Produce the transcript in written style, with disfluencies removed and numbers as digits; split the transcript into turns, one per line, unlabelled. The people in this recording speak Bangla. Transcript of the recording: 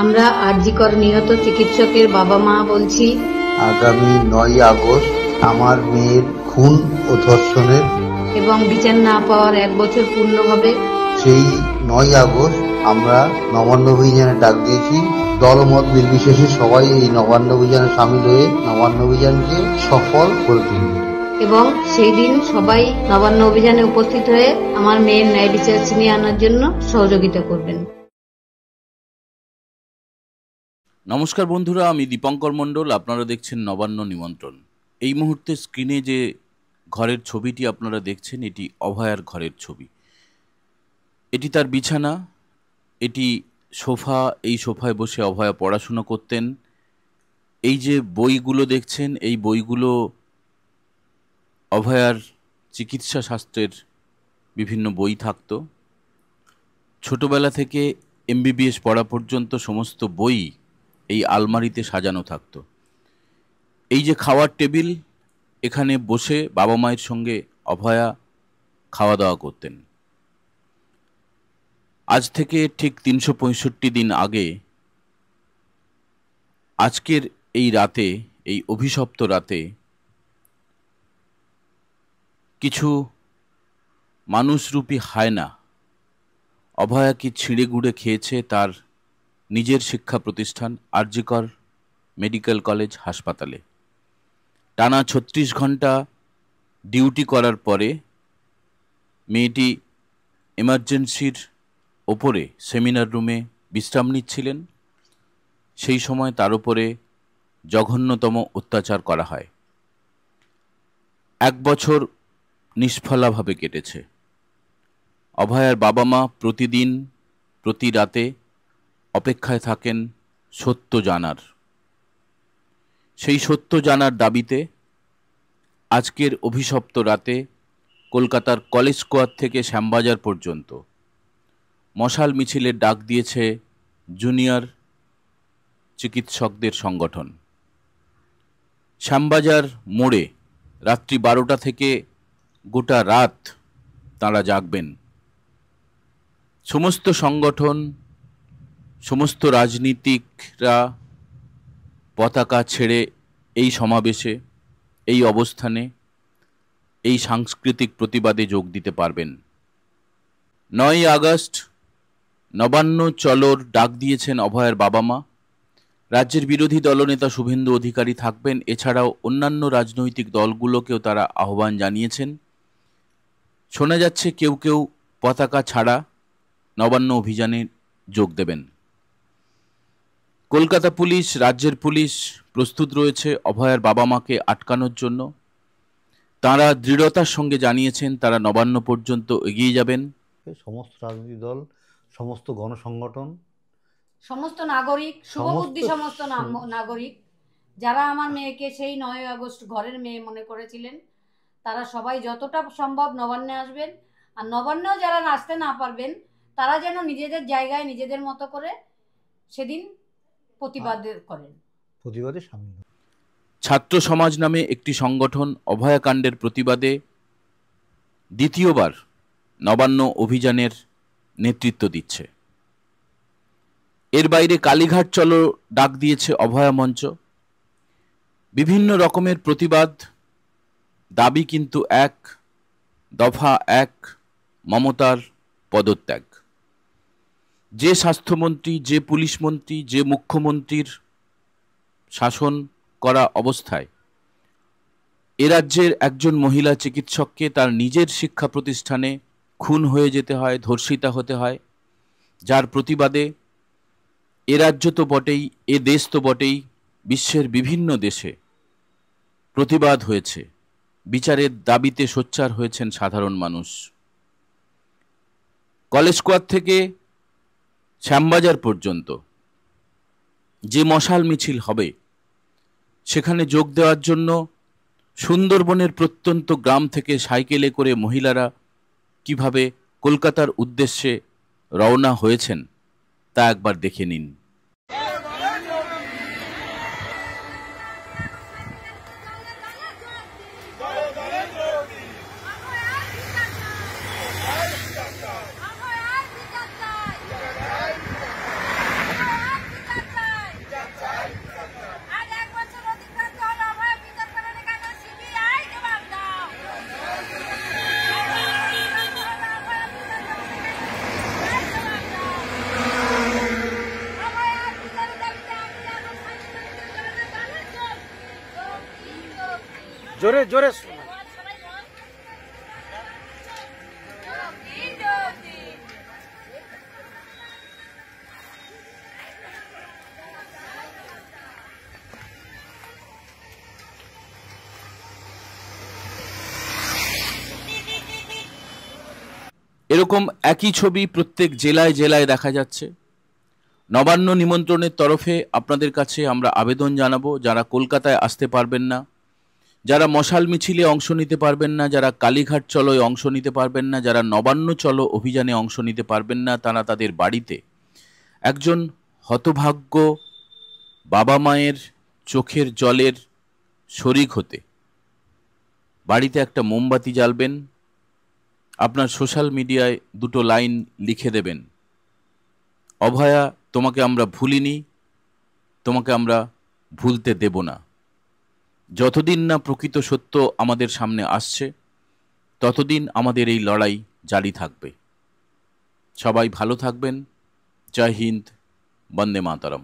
আমরা আরজিকর নিহত চিকিৎসকের বাবা মা বলছি,
আগামী 9ই আগস্ট আমার মেয়ের খুন ও ধর্ষণের
এবং বিচার না পাওয়ার 1 বছর পূর্ণ হবে।
সেই 9ই আগস্ট আমরা নবান্ন অভিযানে ডাক দিয়েছি। দলমত নির্বিশেষে সবাই এই নবান্ন অভিযানে সামিল হয়ে নবান্ন অভিযানকে সফল করে তুলবে
এবং সেই দিন সবাই নবান্ন অভিযানে উপস্থিত হয়ে আমার মেয়ের ন্যায় বিচার ছিনিয়ে আনার জন্য সহযোগিতা করবেন।
নমস্কার বন্ধুরা, আমি দীপঙ্কর মণ্ডল। আপনারা দেখছেন নবান্ন নিমন্ত্রণ। এই মুহূর্তে স্ক্রিনে যে ঘরের ছবিটি আপনারা দেখছেন, এটি অভয়ার ঘরের ছবি। এটি তার বিছানা, এটি সোফা। এই সোফায় বসে অভয়া পড়াশুনো করতেন। এই যে বইগুলো দেখছেন, এই বইগুলো অভয়ার চিকিৎসা শাস্ত্রের বিভিন্ন বই থাকতো। ছোটবেলা থেকে MBBS পড়া পর্যন্ত সমস্ত বই এই আলমারিতে সাজানো থাকতো। এই যে খাওয়ার টেবিল, এখানে বসে বাবা মায়ের সঙ্গে অভয়া খাওয়া দাওয়া করতেন। আজ থেকে ঠিক 365 দিন আগে, আজকের এই রাতে, এই অভিশপ্ত রাতে, কিছু মানুষরূপী হায়না অভয়াকে ছিঁড়ে গুঁড়ে খেয়েছে তার নিজের শিক্ষা প্রতিষ্ঠান আরজিকর মেডিকেল কলেজ হাসপাতালে। টানা 36 ঘন্টা ডিউটি করার পরে মেয়েটি এমার্জেন্সির ওপরে সেমিনার রুমে বিশ্রাম নিচ্ছিলেন। সেই সময় তার উপরে জঘন্যতম অত্যাচার করা হয়। 1 বছর নিষ্ফলাভাবে কেটেছে। অভয়ার বাবা মা প্রতিদিন প্রতি রাতে অপেক্ষায় থাকেন সত্য জানার। সেই সত্য জানার দাবিতে আজকের অভিশপ্ত রাতে কলকাতার কলেজ স্কোয়ার থেকে শ্যামবাজার পর্যন্ত মশাল মিছিলের ডাক দিয়েছে জুনিয়র চিকিৎসকদের সংগঠন। শ্যামবাজার মোড়ে রাত্রি 12টা থেকে গোটা রাত তাঁরা জাগবেন। সমস্ত সংগঠন, সমস্ত রাজনীতিকরা পতাকা ছেড়ে এই সমাবেশে, এই অবস্থানে, এই সাংস্কৃতিক প্রতিবাদে যোগ দিতে পারবেন। 9ই আগস্ট নবান্ন চলোর ডাক দিয়েছেন অভয়ার বাবা মা। রাজ্যের বিরোধী দলনেতা শুভেন্দু অধিকারী থাকবেন। এছাড়াও অন্যান্য রাজনৈতিক দলগুলোকেও তারা আহ্বান জানিয়েছেন। শোনা যাচ্ছে কেউ কেউ পতাকা ছাড়া নবান্ন অভিযানে যোগ দেবেন। কলকাতা পুলিশ, রাজ্যের পুলিশ প্রস্তুত রয়েছে অভয়ার বাবা মাকে আটকানোর জন্য। তারা দৃঢ়তার সঙ্গে জানিয়েছেন তারা নবান্ন পর্যন্ত এগিয়ে যাবেন।
সমস্ত রাজনৈতিক দল, সমস্ত গণসংগঠন,
সমস্ত নাগরিক, শুভবুদ্ধি সমস্ত নাগরিক যারা আমার মেয়েকে সেই 9ই আগস্ট ঘরের মেয়ে মনে করেছিলেন, তারা সবাই যতটা সম্ভব নবান্নে আসবেন। আর নবান্নেও যারা আসতে না পারবেন, তারা যেন নিজেদের জায়গায় নিজেদের মতো করে সেদিন প্রতিবাদে
সামিল।
ছাত্র সমাজ নামে একটি সংগঠন অভয়াকাণ্ডের প্রতিবাদে দ্বিতীয়বার নবান্ন অভিযানের নেতৃত্ব দিচ্ছে। এর বাইরে কালীঘাট চলো ডাক দিয়েছে অভয়া মঞ্চ। বিভিন্ন রকমের প্রতিবাদ, দাবি কিন্তু এক, দফা এক, মমতার পদত্যাগ। যে স্বাস্থ্যমন্ত্রী, যে পুলিশ মন্ত্রী, যে মুখ্যমন্ত্রীর শাসন করা অবস্থায় এ রাজ্যের একজন মহিলা চিকিৎসককে তার নিজের শিক্ষা প্রতিষ্ঠানে খুন হয়ে যেতে হয়, ধর্ষিতা হতে হয়, যার প্রতিবাদে এ রাজ্য তো বটেই, এ দেশ তো বটেই, বিশ্বের বিভিন্ন দেশে প্রতিবাদ হয়েছে। বিচারের দাবিতে সোচ্চার হয়েছেন সাধারণ মানুষ। কলেজ স্কোয়ার থেকে শ্যামবাজার পর্যন্ত যে মশাল মিছিল হবে, সেখানে যোগ দেওয়ার জন্য সুন্দরবনের প্রত্যন্ত গ্রাম থেকে সাইকেলে করে মহিলারা কিভাবে কলকাতার উদ্দেশ্যে রওনা হয়েছেন তা একবার দেখে নিন।
জোরে জোরে।
এরকম একই ছবি প্রত্যেক জেলায় জেলায় দেখা যাচ্ছে। নবান্ন নিমন্ত্রণের তরফে আপনাদের কাছে আমরা আবেদন জানাবো, যারা কলকাতায় আসতে পারবেন না, যারা মশাল মিছিলে অংশ নিতে পারবেন না, যারা কালীঘাট চলোয় অংশ নিতে পারবেন না, যারা নবান্ন চলো অভিযানে অংশ নিতে পারবেন না, তারা তাদের বাড়িতে একজন হতভাগ্য বাবা মায়ের চোখের জলের শরিক হতে বাড়িতে একটা মোমবাতি জ্বালবেন, আপনার সোশ্যাল মিডিয়ায় দুটো লাইন লিখে দেবেন, অভয়া তোমাকে আমরা ভুলিনি, তোমাকে আমরা ভুলতে দেব না। যতদিন না প্রকৃত সত্য আমাদের সামনে আসছে ততদিন আমাদের এই লড়াই জারি থাকবে। সবাই ভালো থাকবেন। জয় হিন্দ, বন্দে মাতরম।